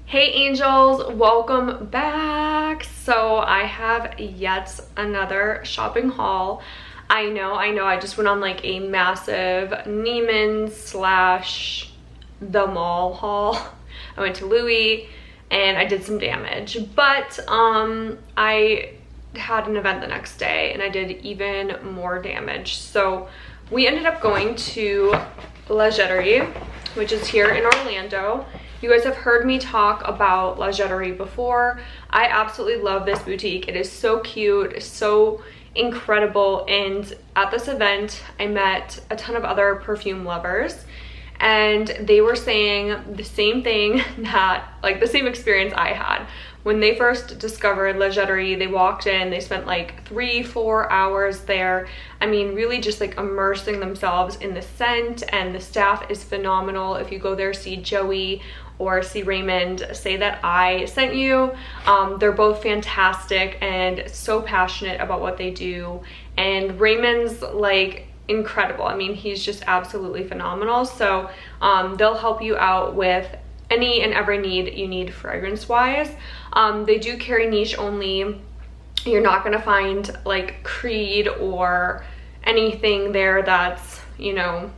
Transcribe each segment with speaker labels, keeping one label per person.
Speaker 1: Hey angels, welcome back. So I have yet another shopping haul. I know, I just went on like a massive Neiman's slash the mall haul. I went to Louis and I did some damage, but I had an event the next day and I did even more damage. So we ended up going to La Jetterie, which is here in Orlando. You guys have heard me talk about La Jetterie before. I absolutely love this boutique. It is so cute, so incredible. And at this event, I met a ton of other perfume lovers and they were saying the same thing, that like the same experience I had. When they first discovered La Jetterie, they walked in, they spent like 3-4 hours there. I mean, really just like immersing themselves in the scent, and the staff is phenomenal. If you go there, see Joey or see Raymond, say that I sent you. They're both fantastic and so passionate about what they do. And Raymond's like incredible. I mean, he's just absolutely phenomenal. So they'll help you out with any and every need you need fragrance wise. They do carry niche only. You're not gonna find like Creed or anything there that's, you know,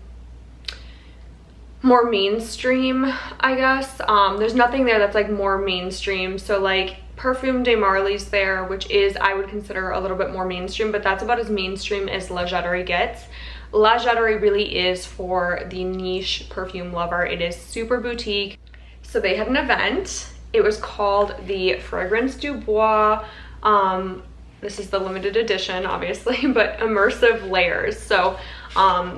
Speaker 1: more mainstream, I guess. There's nothing there that's like more mainstream. So like Perfume de Marly's there, which is, I would consider a little bit more mainstream, but that's about as mainstream as La Jetterie gets. La Jetterie really is for the niche perfume lover. It is super boutique. So they had an event. It was called the Fragrance du Bois. This is the limited edition, obviously, but immersive layers. So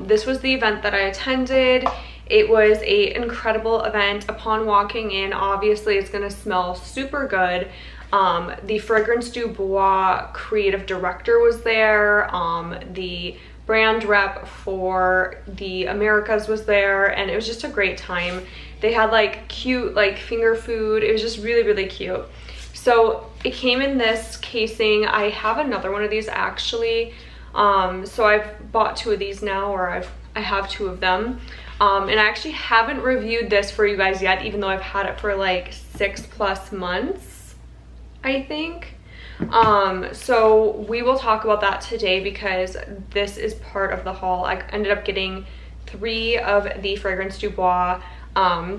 Speaker 1: this was the event that I attended. It was an incredible event. Upon walking in, obviously it's gonna smell super good. The Fragrance du Bois creative director was there. The brand rep for the Americas was there, and it was just a great time. They had like cute like finger food. It was just really, really cute. So it came in this casing. I have another one of these actually. So I've bought 2 of these now, or I have 2 of them. And I actually haven't reviewed this for you guys yet, even though I've had it for like 6+ months, I think. So we will talk about that today because this is part of the haul. I ended up getting 3 of the Fragrance du Bois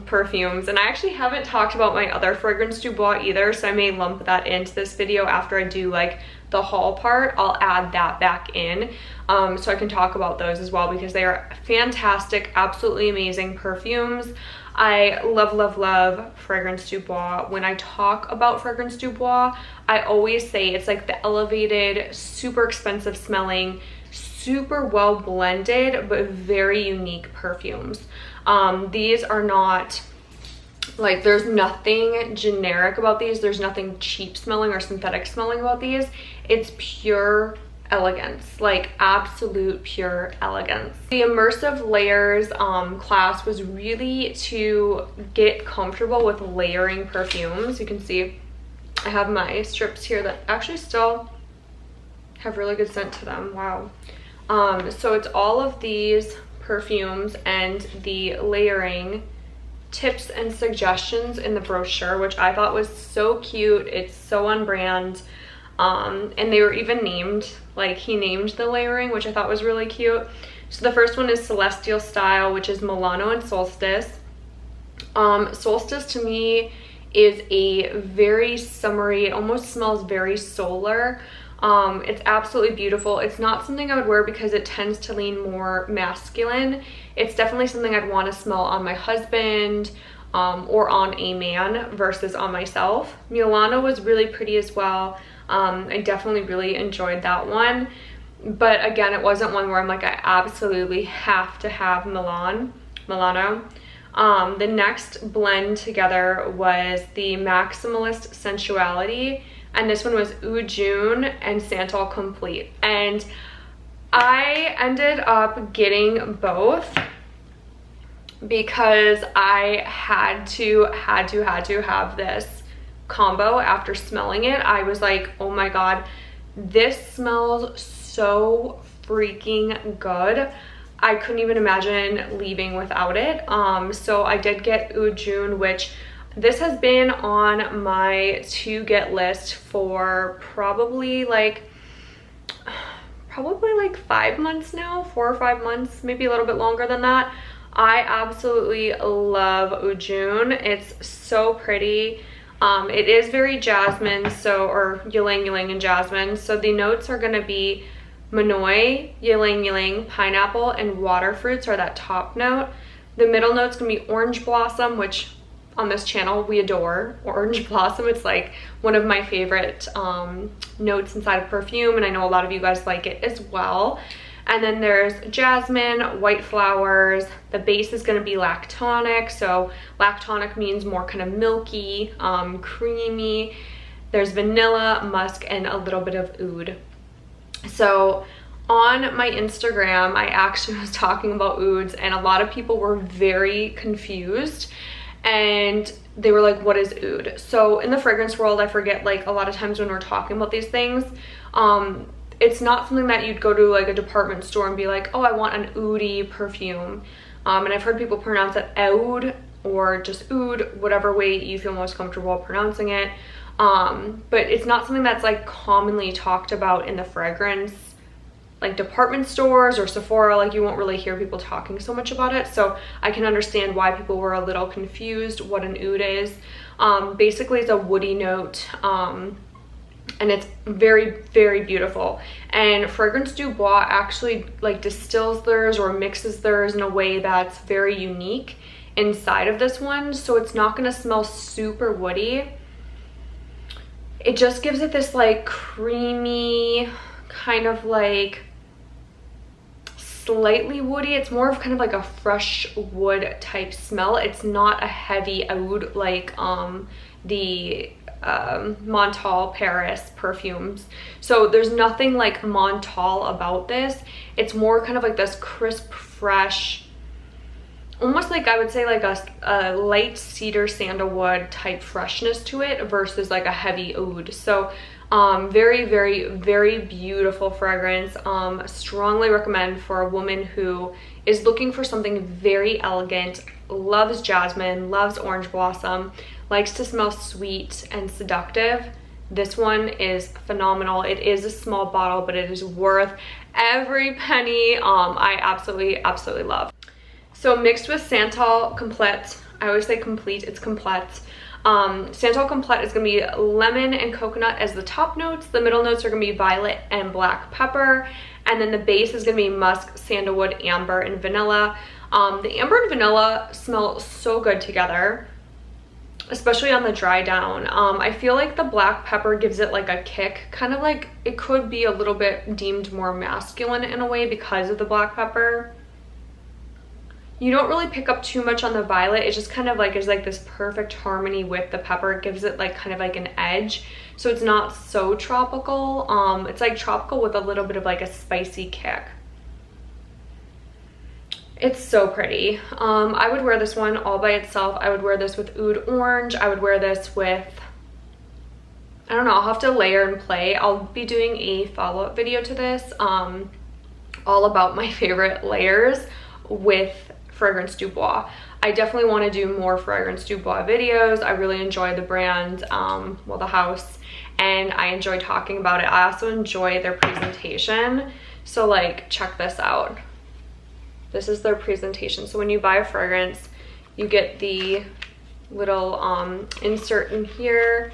Speaker 1: perfumes, and I actually haven't talked about my other Fragrance du Bois either, so I may lump that into this video after I do like the haul part. I'll add that back in so I can talk about those as well, because they are fantastic, absolutely amazing perfumes. I love Fragrance du Bois. When I talk about Fragrance du Bois, I always say it's like the elevated, super expensive smelling, super well blended, but very unique perfumes. These are not like, there's nothing generic about these. There's nothing cheap smelling or synthetic smelling about these. It's pure elegance, like absolute pure elegance. The immersive layers class was really to get comfortable with layering perfumes. You can see I have my strips here that actually still have really good scent to them. Wow. So it's all of these perfumes and the layering tips and suggestions in the brochure, which I thought was so cute. It's so on brand. And they were even named, like he named the layering, which I thought was really cute. So the first one is Celestial Style, which is Milano and Solstice. Solstice to me is a very summery, it almost smells very solar. It's absolutely beautiful. It's not something I would wear because it tends to lean more masculine. It's definitely something I'd want to smell on my husband or on a man versus on myself. Milano was really pretty as well. I definitely really enjoyed that one. But again, it wasn't one where I'm like, I absolutely have to have Milano. The next blend together was the Maximalist Sensuality, and this one was Eau June and Santal Complete. And I ended up getting both because I had to have this combo. After smelling it, I was like, oh my god, this smells so freaking good. I couldn't even imagine leaving without it. So I did get Eau June, which This has been on my to get list for probably like 5 months now, 4 or 5 months, maybe a little bit longer than that. I absolutely love Ujun. It's so pretty. It is very jasmine, or ylang ylang and jasmine. So the notes are gonna be Manoi, ylang ylang, pineapple, and water fruits are that top note. The middle note's gonna be orange blossom, which on this channel we adore orange blossom. It's like one of my favorite notes inside of perfume, and I know a lot of you guys like it as well. And then there's jasmine, white flowers. The base is going to be lactonic, so lactonic means more kind of milky, creamy. There's vanilla, musk, and a little bit of oud. So on my Instagram, I actually was talking about ouds, and a lot of people were very confused. And they were like, what is oud? So in the fragrance world, I forget, like, a lot of times when we're talking about these things, it's not something that you'd go to like a department store and be like, oh, I want an oudy perfume. And I've heard people pronounce it oud or just oud, whatever way you feel most comfortable pronouncing it. But it's not something that's like commonly talked about in the fragrance, like department stores or Sephora. Like, you won't really hear people talking so much about it. So I can understand why people were a little confused what an oud is. Basically it's a woody note. And it's very, very beautiful. And Fragrance du Bois actually like distills theirs or mixes theirs in a way that's very unique inside of this one. So it's not gonna smell super woody. It just gives it this like creamy, kind of like slightly woody. It's more of kind of like a fresh wood type smell. It's not a heavy oud like the Montal Paris perfumes. So there's nothing like Montal about this. It's more kind of like this crisp, fresh, almost like I would say like a light cedar sandalwood type freshness to it versus like a heavy oud. So very, very, very beautiful fragrance. Strongly recommend for a woman who is looking for something very elegant, loves jasmine, loves orange blossom, likes to smell sweet and seductive. This one is phenomenal. It is a small bottle, but it is worth every penny. I absolutely, absolutely love. So mixed with Santal Complete, I always say complete, it's complete. Santal Complete is gonna be lemon and coconut as the top notes. The middle notes are gonna be violet and black pepper. And then the base is gonna be musk, sandalwood, amber, and vanilla. The amber and vanilla smell so good together, especially on the dry down. I feel like the black pepper gives it like a kick, kind of like it could be a little bit deemed more masculine in a way because of the black pepper. You don't really pick up too much on the violet. It just kind of like is like this perfect harmony with the pepper. It gives it like kind of like an edge. So it's not so tropical. It's like tropical with a little bit of like a spicy kick. It's so pretty. I would wear this one all by itself. I would wear this with oud orange. I would wear this with, I don't know, I'll have to layer and play. I'll be doing a follow-up video to this, all about my favorite layers with Fragrance du Bois. I definitely want to do more Fragrance du Bois videos. I really enjoy the brand, well, the house, and I enjoy talking about it. I also enjoy their presentation. So like, check this out. This is their presentation. So when you buy a fragrance, you get the little insert in here.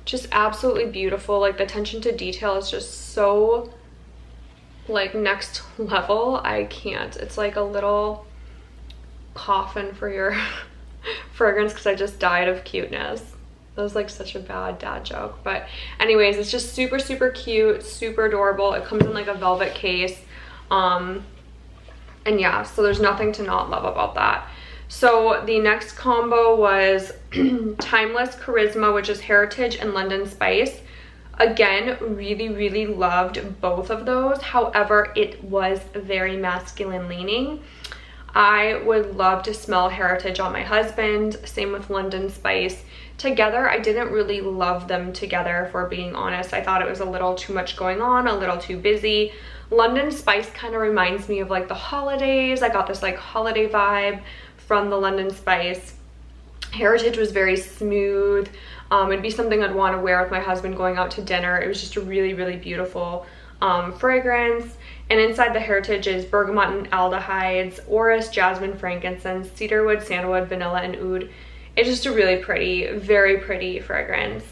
Speaker 1: Just absolutely beautiful. Like, the attention to detail is just so like next level. I can't. It's like a little coffin for your fragrance, because I just died of cuteness. That was like such a bad dad joke, but anyways, it's just super, super cute, super adorable. It comes in like a velvet case, and yeah, so there's nothing to not love about that. So the next combo was Timeless Charisma, which is Heritage and London Spice. Again, really, really loved both of those. However, it was very masculine leaning. I would love to smell Heritage on my husband. Same with London Spice. Together, I didn't really love them together, if we're being honest. I thought it was a little too much going on, a little too busy. London Spice kind of reminds me of like the holidays. I got this like holiday vibe from the London Spice. Heritage was very smooth. It'd be something I'd want to wear with my husband going out to dinner. It was just a really, really beautiful fragrance. And inside the Heritage is bergamot and aldehydes, orris, jasmine, frankincense, cedarwood, sandalwood, vanilla, and oud. It's just a really pretty, very pretty fragrance.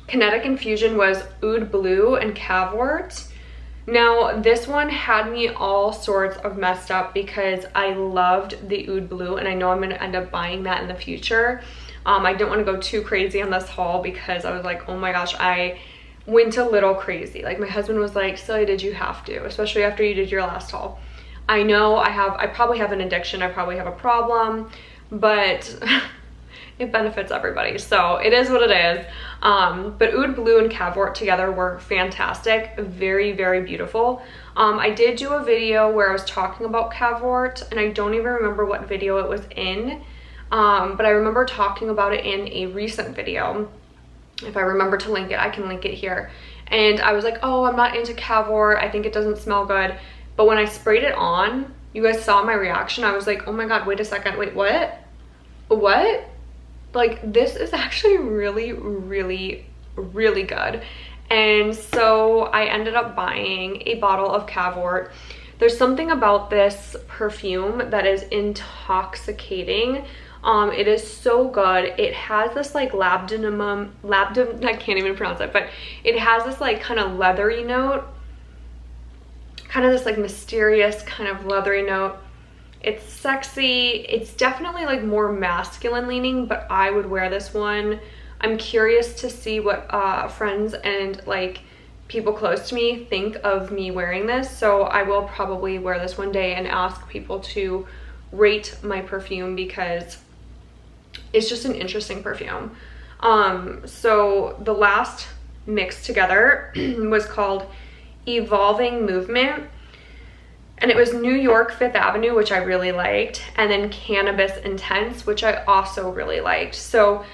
Speaker 1: Kinetic Infusion was oud blue and cavort. Now this one had me all sorts of messed up because I loved the oud blue, and I know I'm going to end up buying that in the future. I didn't want to go too crazy on this haul because I was like, oh my gosh, I went a little crazy. Like my husband was like, Celia, did you have to, especially after you did your last haul? I know I probably have an addiction, I probably have a problem, but it benefits everybody, so it is what it is. But oud blue and cavort together were fantastic, very, very beautiful. I did do a video where I was talking about cavort, and I don't even remember what video it was in, but I remember talking about it in a recent video. If I remember to link it, I can link it here. And I was like, oh, I'm not into cavort, I think it doesn't smell good. But when I sprayed it on, you guys saw my reaction. I was like, oh my god, wait a second, wait, what? Like, this is actually really, really, really good. And so I ended up buying a bottle of cavort. There's something about this perfume that is intoxicating. It is so good. It has this like I can't even pronounce it, but it has this like kind of leathery note, kind of this like mysterious kind of leathery note. It's sexy. It's definitely like more masculine leaning, but I would wear this one. I'm curious to see what friends and like people close to me think of me wearing this, so I will probably wear this one day and ask people to rate my perfume because it's just an interesting perfume. So the last mix together was called Evolving Movement, and it was New York 5th Avenue, which I really liked, and then Cannabis Intense, which I also really liked. So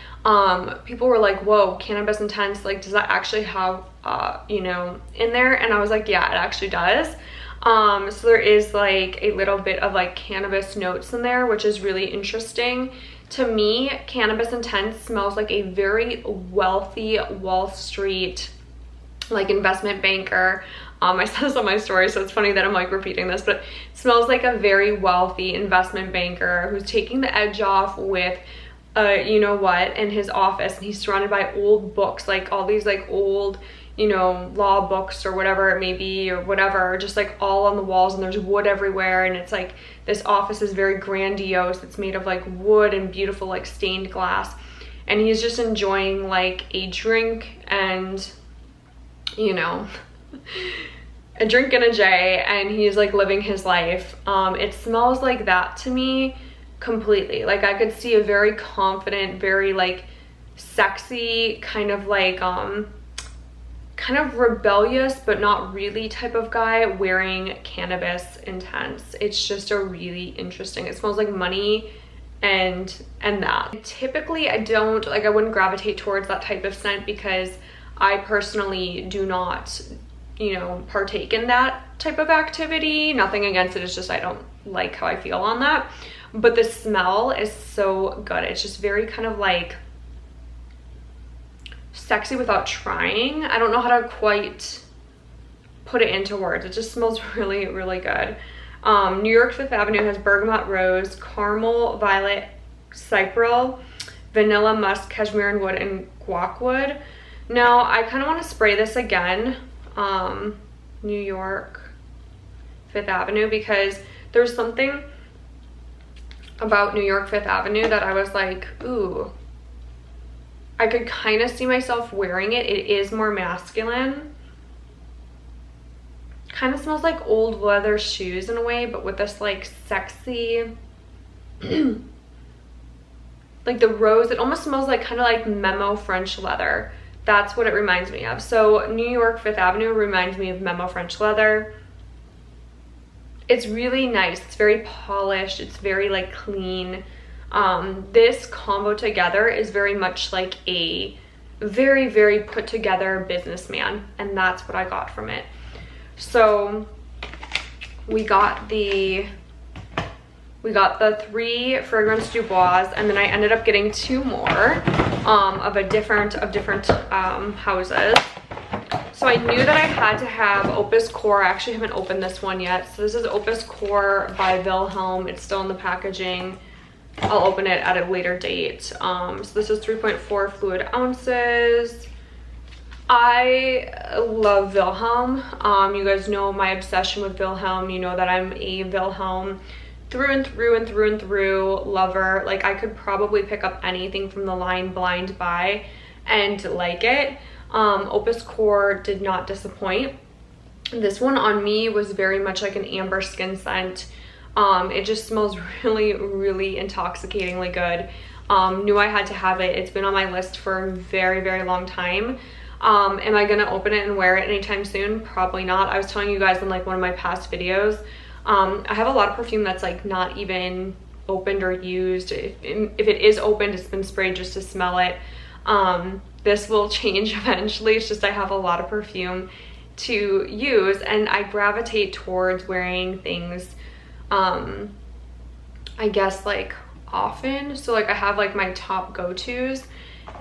Speaker 1: people were like, whoa, Cannabis Intense, like, does that actually have you know, in there? And I was like, yeah, it actually does. So there is like a little bit of like cannabis notes in there, which is really interesting. To me, Cannabis Intense smells like a very wealthy Wall Street like investment banker. I said this on my story, so it's funny that I'm like repeating this, but it smells like a very wealthy investment banker who's taking the edge off with you know what, in his office, and he's surrounded by old books, like all these like old, you know, law books or whatever it may be, or whatever, just like all on the walls, and there's wood everywhere, and it's like this office is very grandiose. It's made of like wood and beautiful like stained glass, and he's just enjoying like a drink and, you know, a drink and a J, and he's like living his life. It smells like that to me completely. Like I could see a very confident, very like sexy, kind of like kind of rebellious but not really type of guy wearing Cannabis Intense. It's just a really interesting, it smells like money and that. Typically I don't like, I wouldn't gravitate towards that type of scent because I personally do not, you know, partake in that type of activity. Nothing against it, it's just I don't like how I feel on that. But the smell is so good. It's just very kind of like sexy without trying. I don't know how to quite put it into words. It just smells really, really good. New York 5th Avenue has bergamot rose, caramel, violet, cypress, vanilla, musk, cashmere and wood, and guac wood. Now I kind of want to spray this again, New York 5th Avenue, because there's something about New York 5th Avenue that I was like, ooh, I could kind of see myself wearing it. It is more masculine. Kind of smells like old leather shoes in a way, but with this like sexy like the rose, it almost smells like kind of like Memo French leather. That's what it reminds me of. So New York 5th Avenue reminds me of Memo French leather. It's really nice. It's very polished. It's very like clean. This combo together is very much like a very, very put together businessman, and that's what I got from it. So we got the We got the 3 fragrance Du Bois, and then I ended up getting 2 more of different houses. So I knew that I had to have Opus Core. I actually haven't opened this one yet. So this is Opus Core by Wilhelm. It's still in the packaging. I'll open it at a later date. So this is 3.4 fluid ounces. I love Wilhelm. You guys know my obsession with Wilhelm. You know that I'm a Wilhelm through and through lover. Like, I could probably pick up anything from the line Blind Buy and like it. Opus Core did not disappoint. This one on me was very much like an amber skin scent. It just smells really intoxicatingly good. Knew I had to have it. It's been on my list for a very long time. Am I gonna open it and wear it anytime soon? Probably not. I was telling you guys in like one of my past videos, I have a lot of perfume that's like not even opened or used. If it is opened, it's been sprayed just to smell it. This will change eventually. It's just I have a lot of perfume to use, and I gravitate towards wearing things, I guess, like often. So like I have like my top go-tos,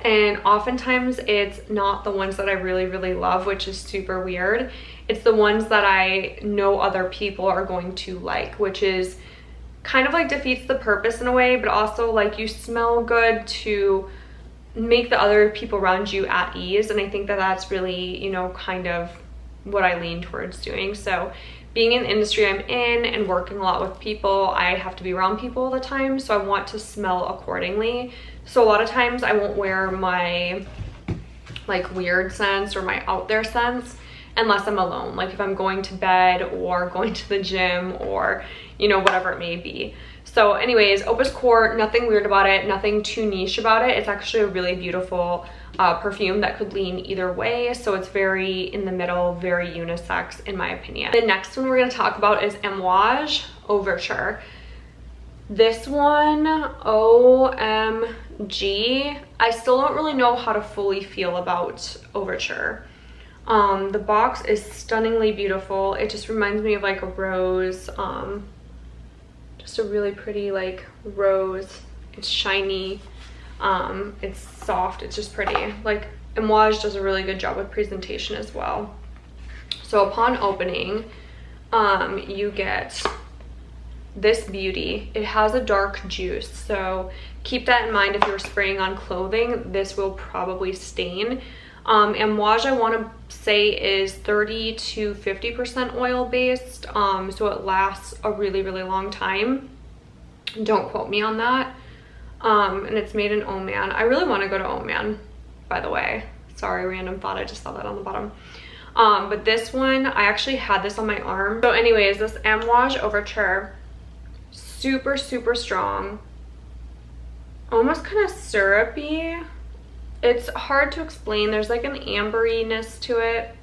Speaker 1: and oftentimes it's not the ones that I really love, which is super weird. It's the ones that I know other people are going to like, which is kind of like defeats the purpose in a way, but also like you smell good to make the other people around you at ease. And I think that that's really, you know, kind of what I lean towards doing. So being in the industry I'm in and working a lot with people, I have to be around people all the time, so I want to smell accordingly. So a lot of times I won't wear my like weird scents or my out there scents unless I'm alone, like if I'm going to bed or going to the gym or, you know, whatever it may be. So anyways, Opus Core, nothing weird about it, nothing too niche about it. It's actually a really beautiful perfume that could lean either way. So it's very in the middle, very unisex in my opinion. The next one we're gonna talk about is Amouage Overture. This one, OMG, I still don't really know how to fully feel about Overture. The box is stunningly beautiful. It just reminds me of like a rose, just a really pretty like rose. It's shiny, it's soft, it's just pretty. Like Amouage does a really good job with presentation as well. So upon opening, you get this beauty. It has a dark juice, so keep that in mind if you're spraying on clothing. This will probably stain. Amouage, I want to say, is 30 to 50% oil based, so it lasts a really long time. Don't quote me on that. And it's made in Oman. I really want to go to Oman, by the way. Sorry, random thought, I just saw that on the bottom. But this one, I actually had this on my arm. So anyways, this Amouage Overture, super strong, almost kind of syrupy. It's hard to explain. There's like an amberiness to it,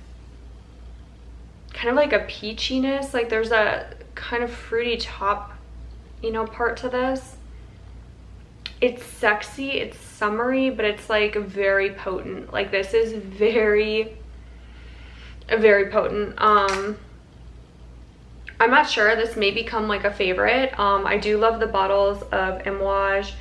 Speaker 1: kind of like a peachiness. Like there's a kind of fruity top, you know, part to this. It's sexy, it's summery, but it's like very potent. Like this is very potent. I'm not sure, this may become like a favorite. I do love the bottles of Amouage.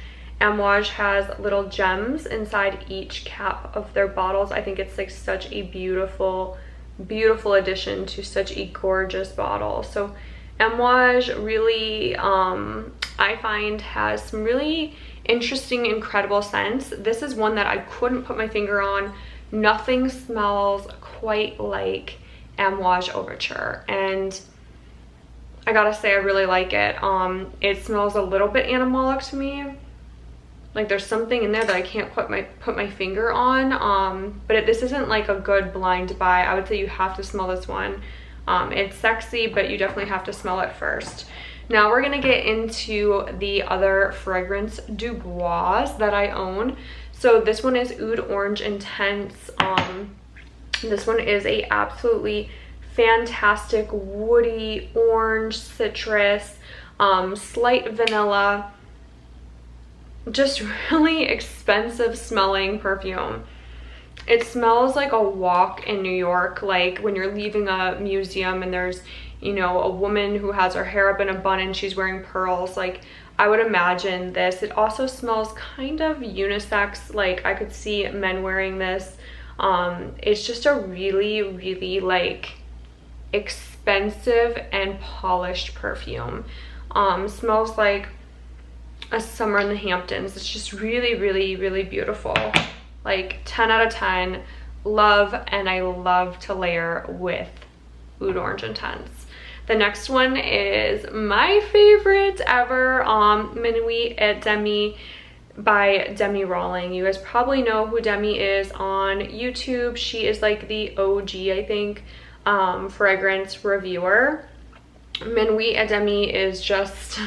Speaker 1: Amouage has little gems inside each cap of their bottles. I think it's like such a beautiful addition to such a gorgeous bottle. So Amouage really, I find, has some really interesting, incredible scents. This is one that I couldn't put my finger on. Nothing smells quite like Amouage Overture, and I gotta say I really like it. It smells a little bit animalic to me. Like there's something in there that I can't put my finger on, but this isn't like a good blind buy. I would say you have to smell this one. It's sexy, but you definitely have to smell it first. Now we're gonna get into the other fragrance Du Bois that I own. So this one is Oud Orange Intense. This one is a absolutely fantastic woody orange citrus, slight vanilla, just really expensive smelling perfume. It smells like a walk in New York, like when you're leaving a museum and there's, you know, a woman who has her hair up in a bun and she's wearing pearls. Like, I would imagine this. It also smells kind of unisex. Like, I could see men wearing this. It's just a really, really like expensive and polished perfume. Smells like a summer in the Hamptons. It's just really, really, really beautiful. Like 10 out of 10. Love, and I love to layer with Oud Orange Intense. The next one is my favorite ever, Minuit et Demi by Demi Rawling. You guys probably know who Demi is on YouTube. She is like the OG, I think, fragrance reviewer. Minuit et Demi is just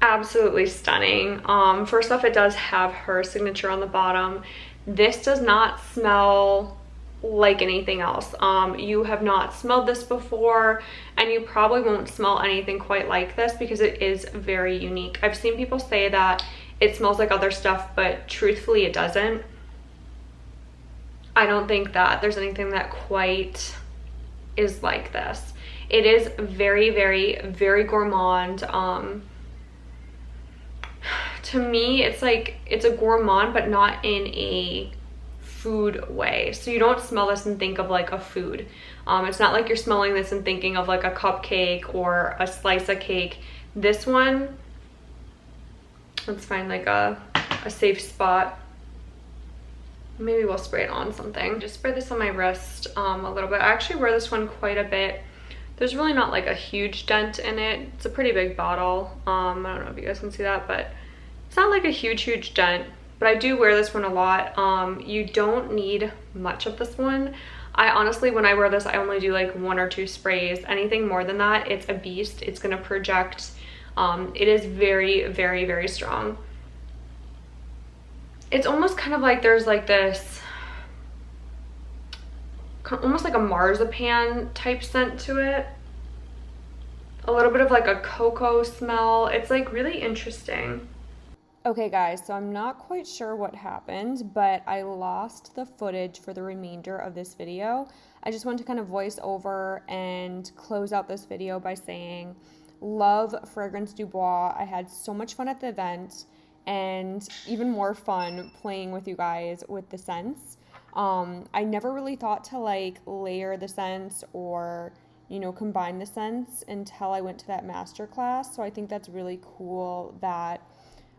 Speaker 1: absolutely stunning. First off, it does have her signature on the bottom. This does not smell like anything else. You have not smelled this before, and you probably won't smell anything quite like this because it is very unique. I've seen people say that it smells like other stuff, but truthfully it doesn't. I don't think that there's anything that quite is like this. It is very, very, very gourmand. To me, it's like, it's a gourmand, but not in a food way. So you don't smell this and think of like a food. It's not like you're smelling this and thinking of like a cupcake or a slice of cake. This one, let's find like a safe spot. Maybe we'll spray it on something. Just spray this on my wrist a little bit. I actually wear this one quite a bit. There's really not like a huge dent in it. It's a pretty big bottle. I don't know if you guys can see that, but it's not like a huge dent. But I do wear this one a lot. You don't need much of this one. I honestly, when I wear this, I only do like 1 or 2 sprays. Anything more than that, it's a beast. It's gonna project. It is very, very, very strong. It's almost kind of like there's like this, almost like a marzipan type scent to it. A little bit of like a cocoa smell. It's like really interesting. Okay guys, so I'm not quite sure what happened, but I lost the footage for the remainder of this video. I just want to kind of voice over and close out this video by saying, love Fragrance du Bois. I had so much fun at the event, and even more fun playing with you guys with the scents. I never really thought to like layer the scents or, you know, combine the scents until I went to that masterclass. So I think that's really cool that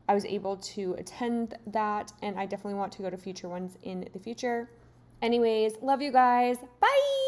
Speaker 1: I was able to attend that, and I definitely want to go to future ones in the future. Anyways, love you guys. Bye!